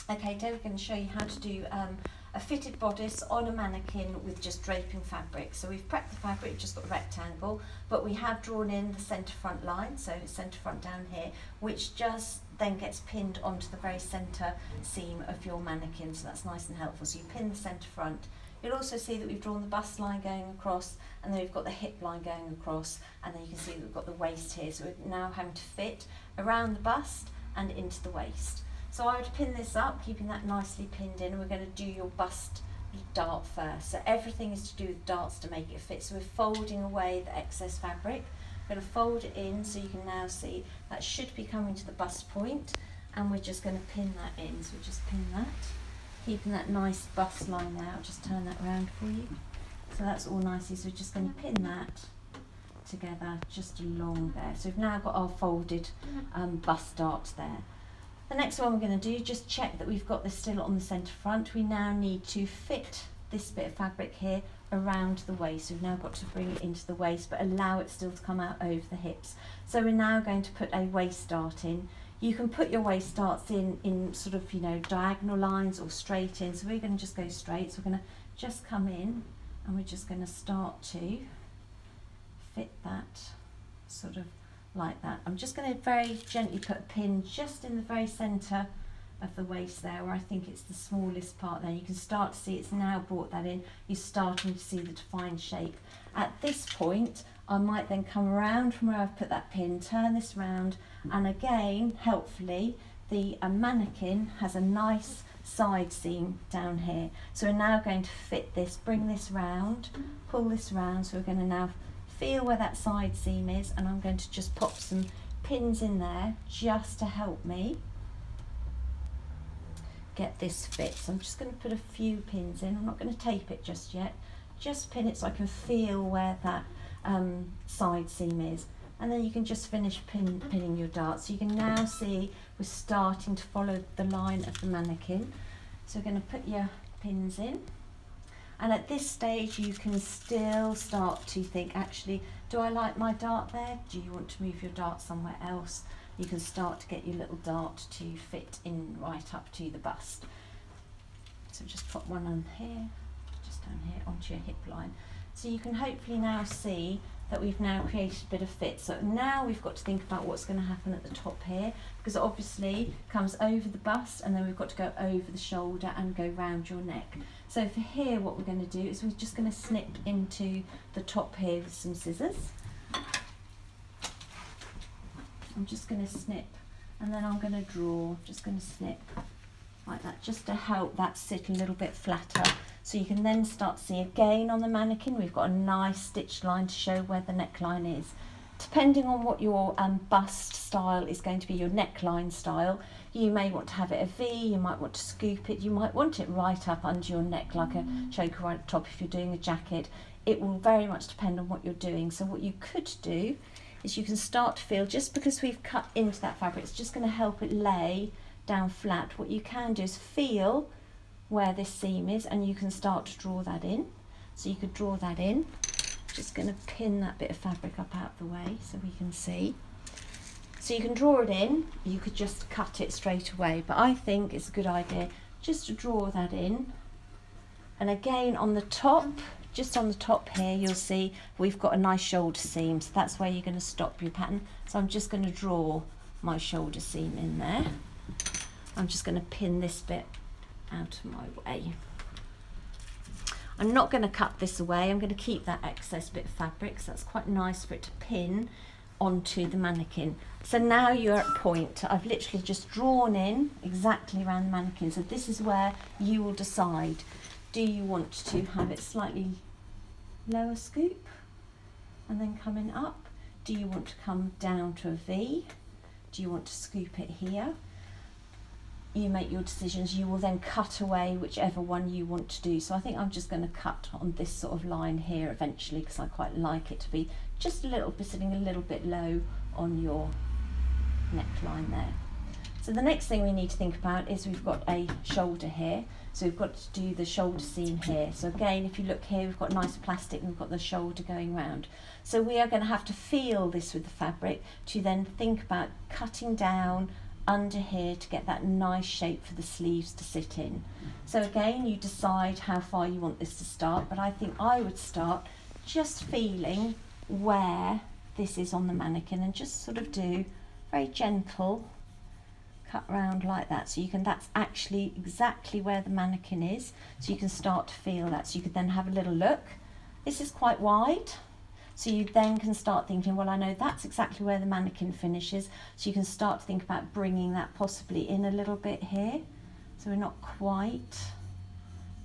Okay, today we're going to show you how to do a fitted bodice on a mannequin with just draping fabric. So we've prepped the fabric, we've just got a rectangle, but we have drawn in the centre front line, so centre front down here, which just then gets pinned onto the very centre seam of your mannequin, so that's nice and helpful. So you pin the centre front. You'll also see that we've drawn the bust line going across, and then we've got the hip line going across, and then you can see that we've got the waist here. So we're now having to fit around the bust and into the waist. So I would pin this up, keeping that nicely pinned in, and we're going to do your bust dart first. So everything is to do with darts to make it fit. So we're folding away the excess fabric. We're going to fold it in so you can now see that should be coming to the bust point, and we're just going to pin that in. So we just pin that, keeping that nice bust line there. I'll just turn that around for you. So that's all nicely. So we're just going to pin that together just along there. So we've now got our folded bust darts there. The next one we're going to do, just check that we've got this still on the centre front. We now need to fit this bit of fabric here around the waist. We've now got to bring it into the waist, but allow it still to come out over the hips. So we're now going to put a waist dart in. You can put your waist darts in sort of, diagonal lines or straight in. So we're going to just go straight. So we're going to just come in, and we're just going to start to fit that sort of like that. I'm just going to very gently put a pin just in the very centre of the waist there, where I think it's the smallest part there. You can start to see it's now brought that in. You're starting to see the defined shape. At this point, I might then come around from where I've put that pin, turn this round, and again, helpfully, the mannequin has a nice side seam down here. So we're now going to fit this, bring this round, pull this round. So we're going to now feel where that side seam is, and I'm going to just pop some pins in there just to help me get this fit. So I'm just going to put a few pins in. I'm not going to tape it just yet, just pin it so I can feel where that side seam is, and then you can just finish pinning your dart. So you can now see we're starting to follow the line of the mannequin. So we're going to put your pins in. And at this stage, you can still start to think, actually, do I like my dart there? Do you want to move your dart somewhere else? You can start to get your little dart to fit in right up to the bust. So just put one on here, just down here onto your hip line. So you can hopefully now see that we've now created a bit of fit. So now we've got to think about what's going to happen at the top here, because it obviously comes over the bust, and then we've got to go over the shoulder and go round your neck. So for here, what we're going to do is we're just going to snip into the top here with some scissors. I'm just going to snip, and then I'm going to draw, just going to snip like that, just to help that sit a little bit flatter. So you can then start to see again on the mannequin, we've got a nice stitch line to show where the neckline is. Depending on what your bust style is going to be, your neckline style, you may want to have it a V, you might want to scoop it, you might want it right up under your neck like a choker right up top if you're doing a jacket. It will very much depend on what you're doing. So what you could do is you can start to feel, just because we've cut into that fabric, it's just going to help it lay down flat. What you can do is feel where this seam is, and you can start to draw that in. So you could draw that in. Just going to pin that bit of fabric up out the way so we can see. So you can draw it in, you could just cut it straight away, but I think it's a good idea just to draw that in. And again on the top, just on the top here, you'll see we've got a nice shoulder seam, so that's where you're going to stop your pattern. So I'm just going to draw my shoulder seam in there. I'm just going to pin this bit out of my way. I'm not going to cut this away, I'm going to keep that excess bit of fabric, so that's quite nice for it to pin onto the mannequin. So now you're at point, I've literally just drawn in exactly around the mannequin, so this is where you will decide, do you want to have it slightly lower scoop and then coming up? Do you want to come down to a V? Do you want to scoop it here? You make your decisions. You will then cut away whichever one you want to do. So I think I'm just going to cut on this sort of line here eventually, because I quite like it to be just a little bit, sitting a little bit low on your neckline there. So the next thing we need to think about is we've got a shoulder here. So we've got to do the shoulder seam here. So again, if you look here, we've got nice plastic and we've got the shoulder going round. So we are going to have to feel this with the fabric to then think about cutting down under here to get that nice shape for the sleeves to sit in. So again, you decide how far you want this to start, but I think I would start just feeling where this is on the mannequin and just sort of do very gentle cut round like that, so you can, that's actually exactly where the mannequin is, so you can start to feel that. So you could then have a little look. This is quite wide, so you then can start thinking, well, I know that's exactly where the mannequin finishes, so you can start to think about bringing that possibly in a little bit here, so we're not quite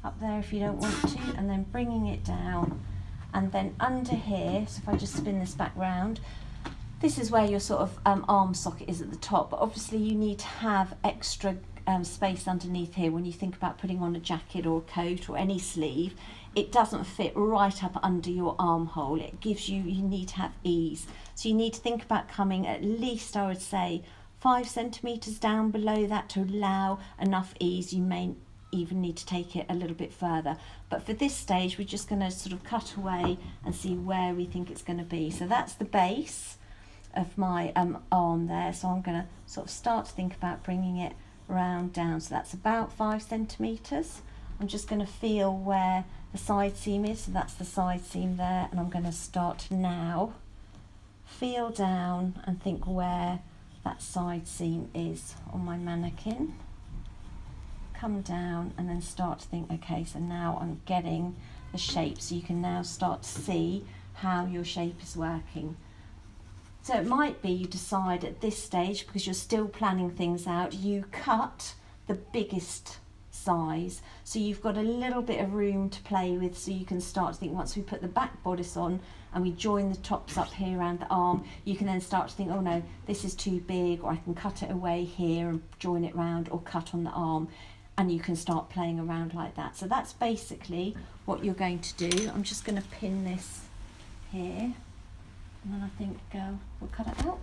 up there if you don't want to, and then bringing it down, and then under here, so if I just spin this back round, this is where your sort of arm socket is at the top, but obviously you need to have extra space underneath here when you think about putting on a jacket or a coat or any sleeve. It doesn't fit right up under your armhole. It gives you, you need to have ease. So you need to think about coming at least, I would say, 5 centimetres down below that to allow enough ease. You may even need to take it a little bit further. But for this stage, we're just going to sort of cut away and see where we think it's going to be. So that's the base of my arm there, so I'm going to sort of start to think about bringing it round down, so that's about 5 centimetres. I'm just going to feel where the side seam is, so that's the side seam there, and I'm going to start to now feel down and think where that side seam is on my mannequin. Come down and then start to think, okay, so now I'm getting the shape, so you can now start to see how your shape is working. So it might be you decide at this stage, because you're still planning things out, you cut the biggest size, so you've got a little bit of room to play with, so you can start to think, once we put the back bodice on and we join the tops up here around the arm, you can then start to think, oh no, this is too big, or I can cut it away here and join it round, or cut on the arm, and you can start playing around like that. So that's basically what you're going to do. I'm just going to pin this here. And then I think we'll cut it out.